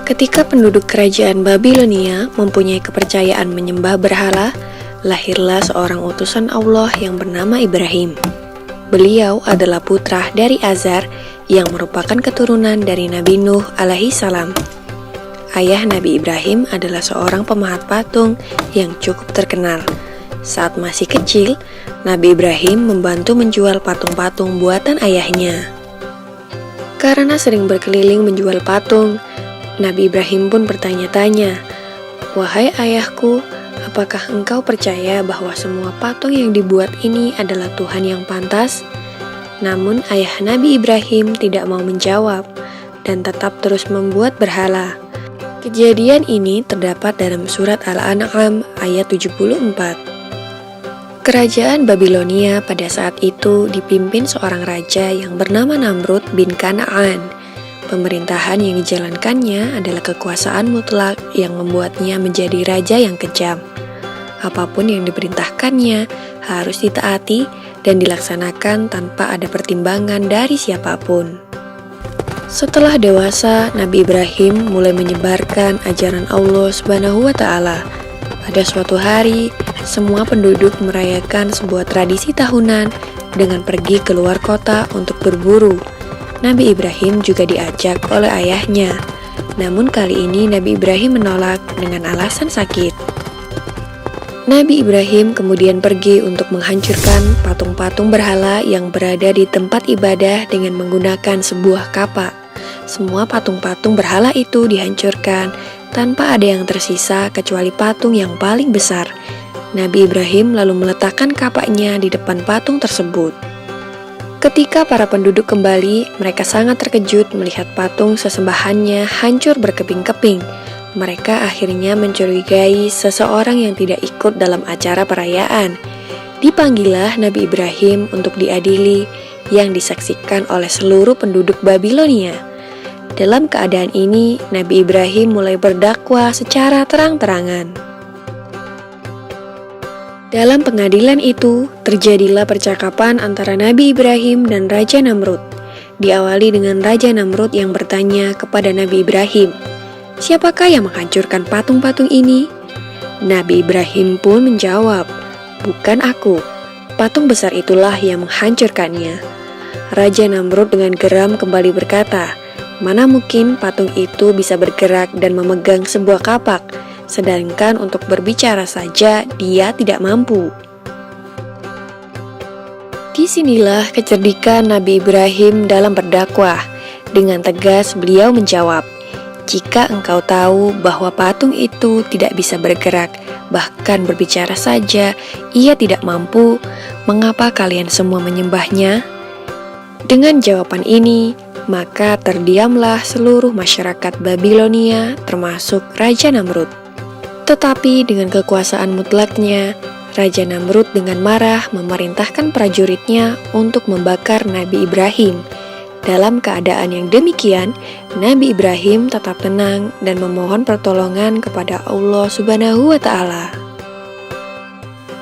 Ketika penduduk kerajaan Babilonia mempunyai kepercayaan menyembah berhala, lahirlah seorang utusan Allah yang bernama Ibrahim. Beliau adalah putra dari Azar yang merupakan keturunan dari Nabi Nuh alaihi salam. Ayah Nabi Ibrahim adalah seorang pemahat patung yang cukup terkenal. Saat masih kecil, Nabi Ibrahim membantu menjual patung-patung buatan ayahnya. Karena sering berkeliling menjual patung, Nabi Ibrahim pun bertanya-tanya, "Wahai ayahku, apakah engkau percaya bahwa semua patung yang dibuat ini adalah Tuhan yang pantas?" Namun ayah Nabi Ibrahim tidak mau menjawab dan tetap terus membuat berhala. Kejadian ini terdapat dalam surat Al-An'am ayat 74. Kerajaan Babilonia pada saat itu dipimpin seorang raja yang bernama Namrud bin Kan'an. Pemerintahan yang dijalankannya adalah kekuasaan mutlak yang membuatnya menjadi raja yang kejam. Apapun yang diperintahkannya harus ditaati dan dilaksanakan tanpa ada pertimbangan dari siapapun. Setelah dewasa, Nabi Ibrahim mulai menyebarkan ajaran Allah Subhanahu wa Ta'ala. Pada suatu hari, semua penduduk merayakan sebuah tradisi tahunan dengan pergi keluar kota untuk berburu. Nabi Ibrahim juga diajak oleh ayahnya. Namun kali ini Nabi Ibrahim menolak dengan alasan sakit. Nabi Ibrahim kemudian pergi untuk menghancurkan patung-patung berhala yang berada di tempat ibadah dengan menggunakan sebuah kapak. Semua patung-patung berhala itu dihancurkan tanpa ada yang tersisa kecuali patung yang paling besar. Nabi Ibrahim lalu meletakkan kapaknya di depan patung tersebut. Ketika para penduduk kembali, mereka sangat terkejut melihat patung sesembahannya hancur berkeping-keping. Mereka akhirnya mencurigai seseorang yang tidak ikut dalam acara perayaan. Dipanggillah Nabi Ibrahim untuk diadili, yang disaksikan oleh seluruh penduduk Babilonia. Dalam keadaan ini, Nabi Ibrahim mulai berdakwah secara terang-terangan. Dalam pengadilan itu, terjadilah percakapan antara Nabi Ibrahim dan Raja Namrud. Diawali dengan Raja Namrud yang bertanya kepada Nabi Ibrahim, "Siapakah yang menghancurkan patung-patung ini?" Nabi Ibrahim pun menjawab, "Bukan aku, patung besar itulah yang menghancurkannya." Raja Namrud dengan geram kembali berkata, "Mana mungkin patung itu bisa bergerak dan memegang sebuah kapak, sedangkan untuk berbicara saja dia tidak mampu." Disinilah kecerdikan Nabi Ibrahim dalam berdakwah. Dengan tegas beliau menjawab, "Jika engkau tahu bahwa patung itu tidak bisa bergerak, bahkan berbicara saja ia tidak mampu, mengapa kalian semua menyembahnya?" Dengan jawaban ini, maka terdiamlah seluruh masyarakat Babilonia termasuk Raja Namrud. Tetapi dengan kekuasaan mutlaknya, Raja Namrud dengan marah memerintahkan prajuritnya untuk membakar Nabi Ibrahim. Dalam keadaan yang demikian, Nabi Ibrahim tetap tenang dan memohon pertolongan kepada Allah Subhanahu wa Ta'ala.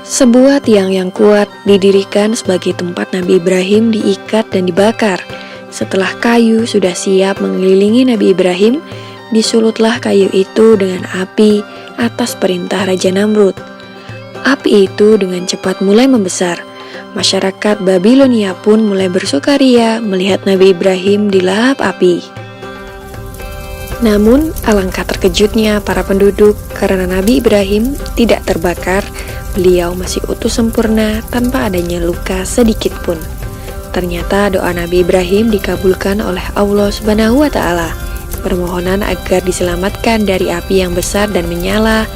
Sebuah tiang yang kuat didirikan sebagai tempat Nabi Ibrahim diikat dan dibakar. Setelah kayu sudah siap mengelilingi Nabi Ibrahim, disulutlah kayu itu dengan api atas perintah Raja Namrud. Api itu dengan cepat mulai membesar. Masyarakat Babilonia pun mulai bersukaria melihat Nabi Ibrahim dilahap api. Namun, alangkah terkejutnya para penduduk karena Nabi Ibrahim tidak terbakar. Beliau masih utuh sempurna tanpa adanya luka sedikit pun. Ternyata doa Nabi Ibrahim dikabulkan oleh Allah Subhanahu wa Ta'ala. Permohonan agar diselamatkan dari api yang besar dan menyala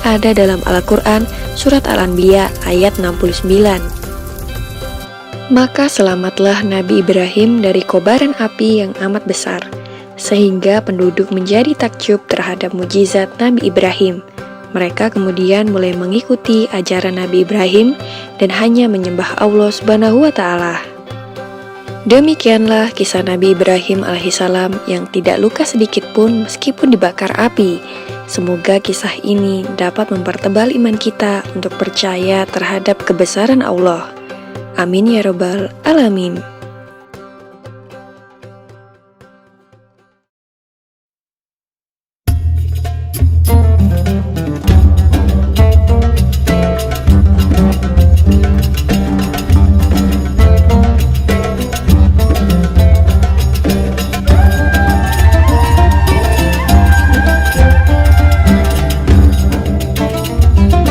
ada dalam Al-Quran Surat Al-Anbiya ayat 69. Maka selamatlah Nabi Ibrahim dari kobaran api yang amat besar, sehingga penduduk menjadi takjub terhadap mukjizat Nabi Ibrahim. Mereka kemudian mulai mengikuti ajaran Nabi Ibrahim dan hanya menyembah Allah Subhanahu wa Ta'ala. Demikianlah kisah Nabi Ibrahim alaihissalam yang tidak luka sedikit pun meskipun dibakar api. Semoga kisah ini dapat mempertebal iman kita untuk percaya terhadap kebesaran Allah. Amin ya rabbal alamin.